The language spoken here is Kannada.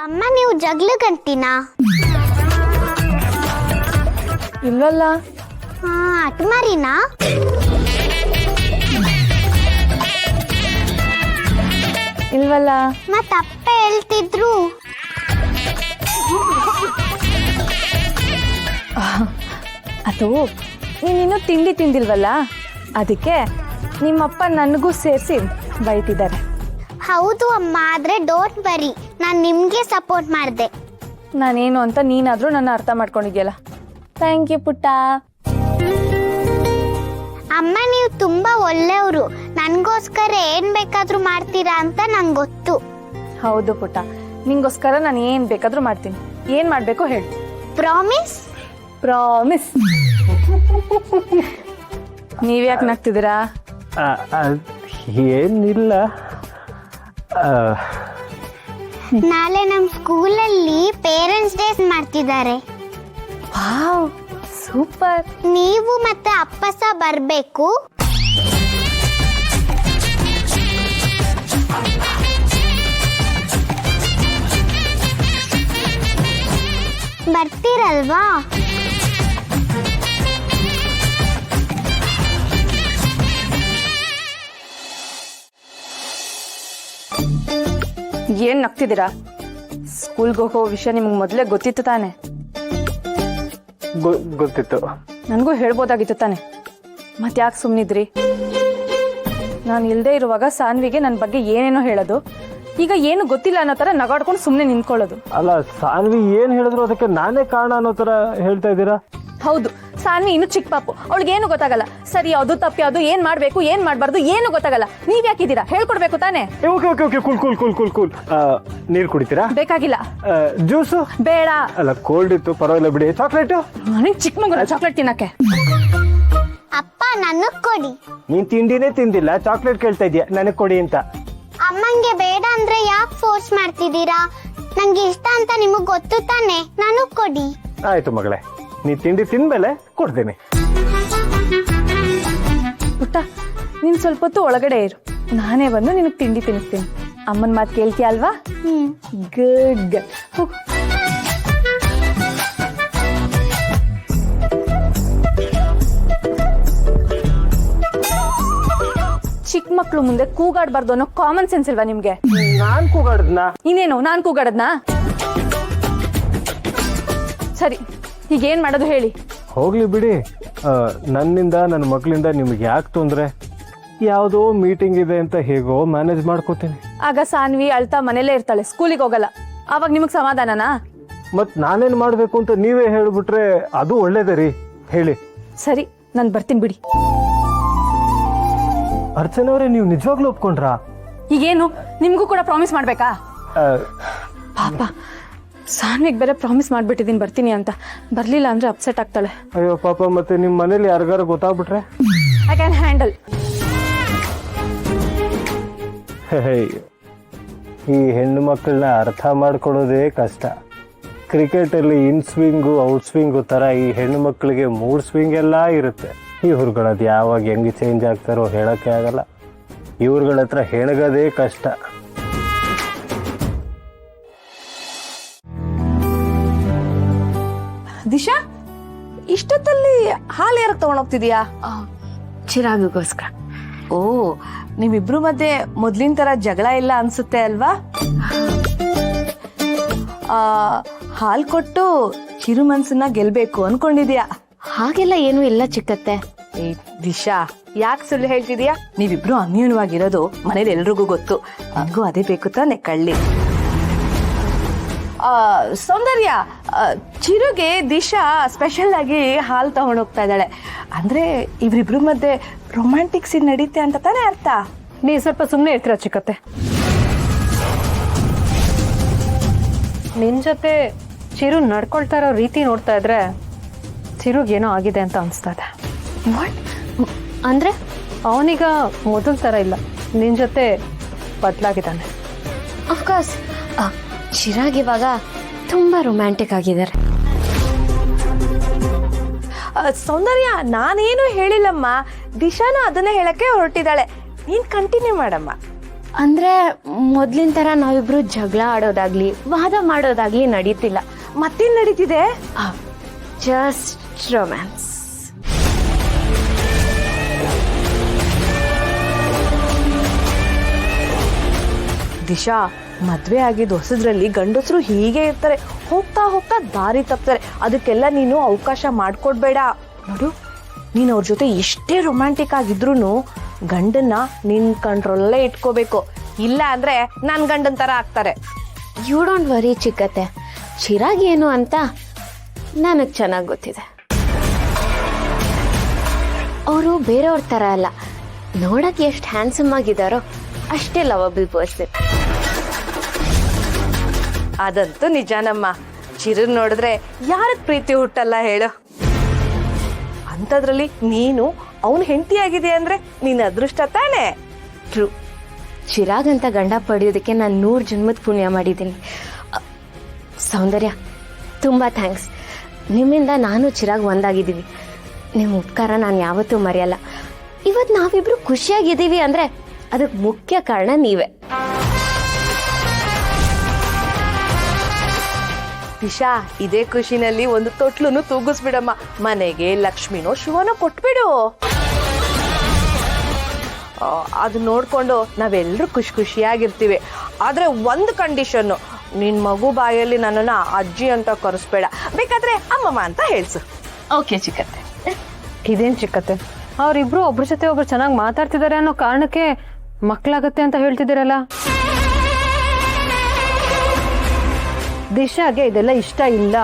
ಅಮ್ಮ ನೀವು ಜಗ್ಲು ಗಂಟಿನಾ? ಇಲ್ವಲ್ಲ. ಅಟ್ಮಾರಿನಾ? ಇಲ್ವಲ್ಲ. ಮತ್ತ ಅಪ್ಪ ಹೇಳ್ತಿದ್ರು. ಅದು ನೀನಿನ್ನೂ ತಿಂಡಿ ತಿಂದಿಲ್ವಲ್ಲ, ಅದಕ್ಕೆ ನಿಮ್ಮಪ್ಪ ನನಗೂ ಸೇರಿಸಿ ಬೈತಿದ್ದಾರೆ. ಹೌದು ಅಮ್ಮ, ಆದ್ರೆ ಡೋಂಟ್ ವರಿ, ನಾನು ನಿಮ್ಗೆ ಸಪೋರ್ಟ್ ಮಾಡಿದೆ. ನಾನೇನು ಅಂತ ನೀನಾದರೂ ನನ್ನ ಅರ್ಥ ಮಾಡ್ಕೊಂಡಿದ್ಯಲ್ಲ. ಥ್ಯಾಂಕ್ ಯು ಪುಟ್ಟ. ಅಮ್ಮ ನೀವು ತುಂಬಾ ಒಳ್ಳೆಯವರು, ನನಗೋಸ್ಕರ ಏನ್ ಬೇಕಾದ್ರೂ ಮಾಡ್ತೀರಾ ಅಂತ ನಂಗೆ ಗೊತ್ತು. ಹೌದು ಪುಟ್ಟ, ನಿಂಗೋಸ್ಕರ ನಾನು ಏನು ಬೇಕಾದರೂ ಮಾಡ್ತೀನಿ. ಏನು ಮಾಡಬೇಕು ಹೇಳು. ಪ್ರಾಮಿಸ್? ಪ್ರಾಮಿಸ್. ನೀವ್ಯಾಕೆ ನಗ್ತಿದ್ದೀರಾ? ಏನಿಲ್ಲ. ನಾಳೆ ನಮ್ಮ ಸ್ಕೂಲಲ್ಲಿ ಪೇರೆಂಟ್ಸ್ ಡೇ ಮಾಡ್ತಿದ್ದಾರೆ. Wow, super. ನೀವು ಮತ್ತೆ ಅಪ್ಪ ಸಹ ಬರ್ಬೇಕು. ಬರ್ತೀರಲ್ವಾ? ಏನ್ ನಗ್ತಿದ್ದೀರಾ? ಸ್ಕೂಲ್ಗೆ ಹೋಗೋ ವಿಷಯ ನಿಮ್ಗೆ ಮೊದಲೇ ಗೊತ್ತಿತ್ತು ತಾನೆ? ಗೊತ್ತಿತ್ತು. ನನಗೂ ಹೇಳ್ಬೋದಾಗಿತ್ತು ತಾನೆ, ಮತ್ತೆ ಯಾಕೆ ಸುಮ್ಮನಿದ್ರಿ? ನಾನು ಇಲ್ಲದೆ ಇರುವಾಗ ಸಾನ್ವಿಗೆ ನನ್ನ ಬಗ್ಗೆ ಏನೇನೋ ಹೇಳೋದು, ಈಗ ಏನು ಗೊತ್ತಿಲ್ಲ ಅನ್ನೋ ಥರ ನಗಾಡ್ಕೊಂಡು ಸುಮ್ಮನೆ ನಿಂತ್ಕೊಳ್ಳೋದು. ಅಲ್ಲ, ಸಾನ್ವಿ ಏನ್ ಹೇಳಿದ್ರು ಅದಕ್ಕೆ ನಾನೇ ಕಾರಣ ಅನ್ನೋ ತರ ಹೇಳ್ತಾ ಇದ್ದೀರಾ? ಹೌದು, ಸಾನ್ವಿ ಇನ್ನು ಚಿಕ್ಕ ಪಾಪು, ಅವಳಿಗೇನು ಗೊತ್ತಾಗಲ್ಲ. ಸರಿ ಯಾವುದು ತಪ್ಪು ಯಾವುದು, ಏನ್ ಮಾಡ್ಬೇಕು ಏನ್ ಮಾಡ್ಬಾರ್ದು ಏನು ಗೊತ್ತಾಗಲ್ಲ. ನೀವ್ ಯಾಕಿದ್ದೀರಾ? ಹೇಳ್ಕೊಡ್ಬೇಕು ತಾನೆ. Okay okay okay, cool cool cool cool cool. ನೀರು ಕುಡಿತೀರಾ? ಬೇಕಾಗಿಲ್ಲ. ಜ್ಯೂಸು? ಬೇಡ. ಅಲ್ಲ, ಕೋಲ್ಡ್ ಇತ್ತು, ಪರವಾಗಿಲ್ಲ ಬಿಡಿ. ಚಾಕ್ಲೇಟ್? ನನಗೆ ಚಿಕ್ಕ ಮಗು ಚಾಕ್ಲೇಟ್ ತಿನ್ನಕ್ಕೆ. ಅಪ್ಪ ನನಗ್ ಕೊಡಿ. ನೀನ್ ತಿಂಡಿನೇ ತಿಂದಿಲ್ಲ, ಚಾಕ್ಲೇಟ್ ಕೇಳ್ತಾ ಇದೀಯ ನನಗ್ ಕೊಡಿ ಅಂತ. ಅಮ್ಮಂಗೆ ಬೇಡ ಅಂದ್ರೆ ಯಾಕೆ ಫೋರ್ಸ್ ಮಾಡ್ತಿದ್ದೀರಾ? ನಂಗೆ ಇಷ್ಟ ಅಂತ ನಿಮಗ್ ಗೊತ್ತು ತಾನೆ, ನನಗ್ ಕೊಡಿ. ಆಯ್ತು ಮಗಳೇ, ನೀ ತಿಂಡಿ ತಿಂದ್ಮೇಲೆ ಕೊಡ್ತೀನಿ. ಪುಟ್ಟ, ನೀನ್ ಸ್ವಲ್ಪ ಹೊತ್ತು ಒಳಗಡೆ ಇರು, ನಾನೇ ಬಂದು ನಿನಗೆ ತಿಂಡಿ ತಿನ್ನಿಸ್ತೀನಿ. ಅಮ್ಮನ ಮಾತು ಕೇಳ್ತೀಯ ಅಲ್ವಾ? ಗುಡ್. ಚಿಕ್ಕ ಮಕ್ಳು ಮುಂದೆ ಕೂಗಾಡ್ಬಾರ್ದು ಅನ್ನೋ ಕಾಮನ್ ಸೆನ್ಸ್ ಇಲ್ವಾ ನಿಮ್ಗೆ? ನಾನ್ ಕೂಗಾಡ್ದ್ನಾ? ಇನ್ನೇನು ನಾನ್ ಕೂಗಾಡದ್ನಾ? ಸರಿ, ಈಗ ಏನ್ ಮಾಡೋದು ಹೇಳಿ. ಹೋಗ್ಲಿ ಬಿಡಿ. ನನ್ನಿಂದ ನನ್ನ ಮಗಳಿಂದ ನಿಮ್ಗೆ ಯಾಕೆ ತೊಂದ್ರೆ? ಯಾವುದೋ ಮೀಟಿಂಗ್ ಇದೆ ಅಂತ ಹೇಗೋ ಮ್ಯಾನೇಜ್ ಮಾಡ್ಕೋತೀನಿ. ಆಗ ಸಾನ್ವಿ ಅಳ್ತಾ ಮನೇಲೇ ಇರ್ತಾಳೆ, ಸ್ಕೂಲಿಗೆ ಹೋಗಲ್ಲ. ಅವಾಗ ನಿಮಗ್ ಸಮಾಧಾನನಾ? ಮತ್ ನಾನೇನ್ ಮಾಡ್ಬೇಕು ಅಂತ ನೀವೇ ಹೇಳ್ಬಿಟ್ರೆ ಅದು ಒಳ್ಳೇದೇ ರೀ. ಹೇಳಿ. ಸರಿ, ನಾನು ಬರ್ತೀನಿ ಬಿಡಿ. ಅರ್ಚನಾ ಅವರೇ, ನೀವು ನಿಜವಾಗ್ಲೂ ಒಪ್ಕೊಂಡ್ರಾ? ಈಗೇನು ನಿಮ್ಗೂ ಕೂಡ ಪ್ರಾಮಿಸ್ ಮಾಡ್ಬೇಕಾ? ಪಾಪ ಸಾನ್ವಿಗ್ ಬೇರೆ ಪ್ರಾಮಿಸ್ ಮಾಡ್ಬಿಟ್ಟಿದೀನಿ ಬರ್ತೀನಿ ಅಂತ. ಬರ್ಲಿಲ್ಲ ಅಂದ್ರೆ ಅಪ್ಸೆಟ್ ಆಗ್ತಾಳೆ. ಅಯ್ಯೋ ಪಾಪ, ಮತ್ತೆ ನಿಮ್ ಮನೇಲಿ ಯಾರಿಗಾರು ಗೊತ್ತಾಗ್ಬಿಟ್ರೆ? I can handle. ಈ ಹೆಣ್ಣು ಮಕ್ಕಳನ್ನ ಅರ್ಥ ಮಾಡ್ಕೊಳ್ಳೋದೇ ಕಷ್ಟ. ಕ್ರಿಕೆಟಲ್ಲಿ ಇನ್ ಸ್ವಿಂಗು ಔಟ್ ಸ್ವಿಂಗು ಥರ ಈ ಹೆಣ್ಣು ಮಕ್ಕಳಿಗೆ ಮೂಡ್ ಸ್ವಿಂಗ್ ಎಲ್ಲ ಇರುತ್ತೆ. ಇವ್ರುಗಳದ್ದು ಯಾವಾಗ ಹೆಂಗೆ ಚೇಂಜ್ ಆಗ್ತಾರೋ ಹೇಳೋಕ್ಕೆ ಆಗಲ್ಲ. ಇವ್ರುಗಳ ಹತ್ರ ಹೆಣಗದೇ ಕಷ್ಟ. ದಿಶಾ, ಇಷ್ಟೊತ್ತಲ್ಲಿ ಹಾಲು ಯಾರಕ್ಕೆ ತಗೊಂಡೋಗ್ತಿದೀಯಾ? ಚಿರಾಗಿಗೋಸ್ಕರ. ಓ, ನಿಮ್ಮಿಬ್ರು ಮಧ್ಯೆ ಮೊದ್ಲಿನ ತರ ಜಗಳ ಇಲ್ಲ ಅನ್ಸುತ್ತೆ ಅಲ್ವಾ? ಹಾಲ್ ಕೊಟ್ಟು ಚಿರು ಮನ್ಸನ್ನ ಗೆಲ್ಬೇಕು ಅನ್ಕೊಂಡಿದ್ಯಾ? ಹಾಗೆಲ್ಲ ಏನೂ ಇಲ್ಲ ಚಿಕ್ಕತ್ತೆ. ಏ ದಿಶಾ, ಯಾಕೆ ಸುಳ್ಳು ಹೇಳ್ತಿದ್ಯಾ? ನೀವಿಬ್ರು ಅನ್ಯೂನ್ಯವಾಗಿರೋದು ಮನೇಲಿ ಎಲ್ರಿಗೂ ಗೊತ್ತು. ಹಂಗೂ ಅದೇ ಬೇಕು ತಾನೆ ಕಳ್ಳಿ. ಸೌಂದರ್ಯ, ಚಿರುಗೆ ದಿಶಾ ಸ್ಪೆಷಲ್ ಆಗಿ ಹಾಲು ತಗೊಂಡು ಹೋಗ್ತಾ ಇದ್ದಾಳೆ. ಅಂದ್ರೆ ಇವ್ರಿಬ್ರು ಮಧ್ಯೆ ರೊಮ್ಯಾಂಟಿಕ್ ಸೀನ್ ನಡೀತೆ ಅಂತ ತಾನೇ ಅರ್ಥ. ನೀವು ಸ್ವಲ್ಪ ಸುಮ್ಮನೆ ಇರ್ತೀರ ಚಿಕ್ಕತ್ತೆ. ನಿನ್ ಜೊತೆ ಚಿರು ನಡ್ಕೊಳ್ತಾ ಇರೋ ರೀತಿ ನೋಡ್ತಾ ಇದ್ರೆ ಚಿರುಗೇನೋ ಆಗಿದೆ ಅಂತ ಅನಿಸ್ತಾ ಇದೆ. ಅಂದ್ರೆ ಅವನೀಗ ಮೊದಲ ಥರ ಇಲ್ಲ, ನಿನ್ನ ಜೊತೆ ಬದಲಾಗಿದ್ದಾನೆ. ಅಫ್ಕೋರ್ಸ್ ಚಿರಾಗ್ ಇವಾಗ ತುಂಬಾ ರೊಮ್ಯಾಂಟಿಕ್ ಆಗಿದ್ದಾರೆ. ಸೌಂದರ್ಯ, ನಾನೇನು ಹೇಳಿಲ್ಲಮ್ಮ, ದಿಶಾನು ಅದನ್ನೇ ಹೇಳಕ್ಕೆ ಹೊರಟಿದ್ದಾಳೆ. ನೀನ್ ಕಂಟಿನ್ಯೂ ಮಾಡಮ್ಮ. ಅಂದ್ರೆ ಮೊದ್ಲಿನ ತರ ನಾವಿಬ್ರು ಜಗಳ ಆಡೋದಾಗ್ಲಿ ವಾದ ಮಾಡೋದಾಗ್ಲಿ ನಡೀತಿಲ್ಲ. ಮತ್ತೇನ್ ನಡೀತಿದೆ? Just romance. ದಿಶಾ, ಮದ್ವೆ ಆಗಿದ್ದು ಹೊಸದ್ರಲ್ಲಿ ಗಂಡಸರು ಹೀಗೆ ಇರ್ತಾರೆ, ಹೋಗ್ತಾ ಹೋಗ್ತಾ ದಾರಿ ತಪ್ತಾರೆ. ಅದಕ್ಕೆಲ್ಲ ನೀನು ಅವಕಾಶ ಮಾಡ್ಕೊಡ್ಬೇಡ. ನೋಡು, ನೀನು ಅವ್ರ ಜೊತೆ ಎಷ್ಟೇ ರೊಮ್ಯಾಂಟಿಕ್ ಆಗಿದ್ರು ಗಂಡನ್ನ ನಿನ್ ಕಂಟ್ರೋಲಲ್ಲೇ ಇಟ್ಕೋಬೇಕು. ಇಲ್ಲ ಅಂದ್ರೆ ನನ್ ಗಂಡನ್ ತರ ಆಗ್ತಾರೆ. ಯು ಡೋಂಟ್ ವರಿ ಚಿಕ್ಕತ್ತೆ, ಚಿರಾಗ್ ಏನು ಅಂತ ನನಗೆ ಚೆನ್ನಾಗಿ ಗೊತ್ತಿದೆ. ಅವರು ಬೇರೆಯವ್ರ ಥರ ಅಲ್ಲ, ನೋಡಕ್ಕೆ ಎಷ್ಟು ಹ್ಯಾಂಡ್ಸಮ್ ಆಗಿದ್ದಾರೋ ಅಷ್ಟೇ ಲವಬಲ್ ಪರ್ಸನ್. ಅದಂತೂ ನಿಜಾನಮ್ಮ. ಚಿರನ್ ನೋಡಿದ್ರೆ ಯಾರಕ್ ಪ್ರೀತಿ ಹುಟ್ಟಲ್ಲ ಹೇಳು. ಅಂಥದ್ರಲ್ಲಿ ನೀನು ಅವನು ಹೆಂಡತಿ ಆಗಿದೆ ಅಂದ್ರೆ ನಿನ್ನ ಅದೃಷ್ಟ ತಾನೇ. ಟ್ರೂ. ಚಿರಾಗ್ ಅಂತ ಗಂಡ ಪಡೆಯೋದಕ್ಕೆ ನಾನು 100 ಜನ್ಮದ ಪುಣ್ಯ ಮಾಡಿದ್ದೀನಿ. ಸೌಂದರ್ಯ, ತುಂಬ ಥ್ಯಾಂಕ್ಸ್. ನಿಮ್ಮಿಂದ ನಾನು ಚಿರಾಗ್ ಒಂದಾಗಿದ್ದೀವಿ. ನಿಮ್ಮ ಉಪಕಾರ ನಾನು ಯಾವತ್ತೂ ಮರೆಯಲ್ಲ. ಇವತ್ತು ನಾವಿಬ್ರು ಖುಷಿಯಾಗಿದ್ದೀವಿ ಅಂದರೆ ಅದಕ್ಕೆ ಮುಖ್ಯ ಕಾರಣ ನೀವೇ. ದಿಶಾ, ಇದೇ ಖುಷಿನಲ್ಲಿ ಒಂದು ತೊಟ್ಲನ್ನು ತೂಗಿಸ್ಬಿಡಮ್ಮ. ಮನೆಗೆ ಲಕ್ಷ್ಮಿನೋ ಶಿವನೋ ಕೊಟ್ಬಿಡು. ಅದು ನೋಡ್ಕೊಂಡು ನಾವೆಲ್ಲರೂ ಖುಷಿಯಾಗಿರ್ತೀವಿ. ಆದ್ರೆ ಒಂದು ಕಂಡೀಷನ್ನು, ನಿನ್ ಮಗು ಬಾಯಲ್ಲಿ ನನ್ನನ್ನ ಅಜ್ಜಿ ಅಂತ ಕರೆಸ್ಬೇಡ, ಬೇಕಾದ್ರೆ ಅಮ್ಮಮ್ಮ ಅಂತ ಹೇಳ್ಸು. ಓಕೆ ಚಿಕ್ಕತ್ತೆ. ಇದೇನು ಚಿಕ್ಕತ್ತೆ, ಅವರಿಬ್ರು ಒಬ್ರ ಜೊತೆ ಒಬ್ರು ಚೆನ್ನಾಗಿ ಮಾತಾಡ್ತಿದ್ದಾರೆ ಅನ್ನೋ ಕಾರಣಕ್ಕೆ ಮಕ್ಕಳಾಗತ್ತೆ ಅಂತ ಹೇಳ್ತಿದ್ದೀರಲ್ಲ? ದಿಶಾಗೆ ಇದೆಲ್ಲ ಇಷ್ಟ ಇಲ್ಲ.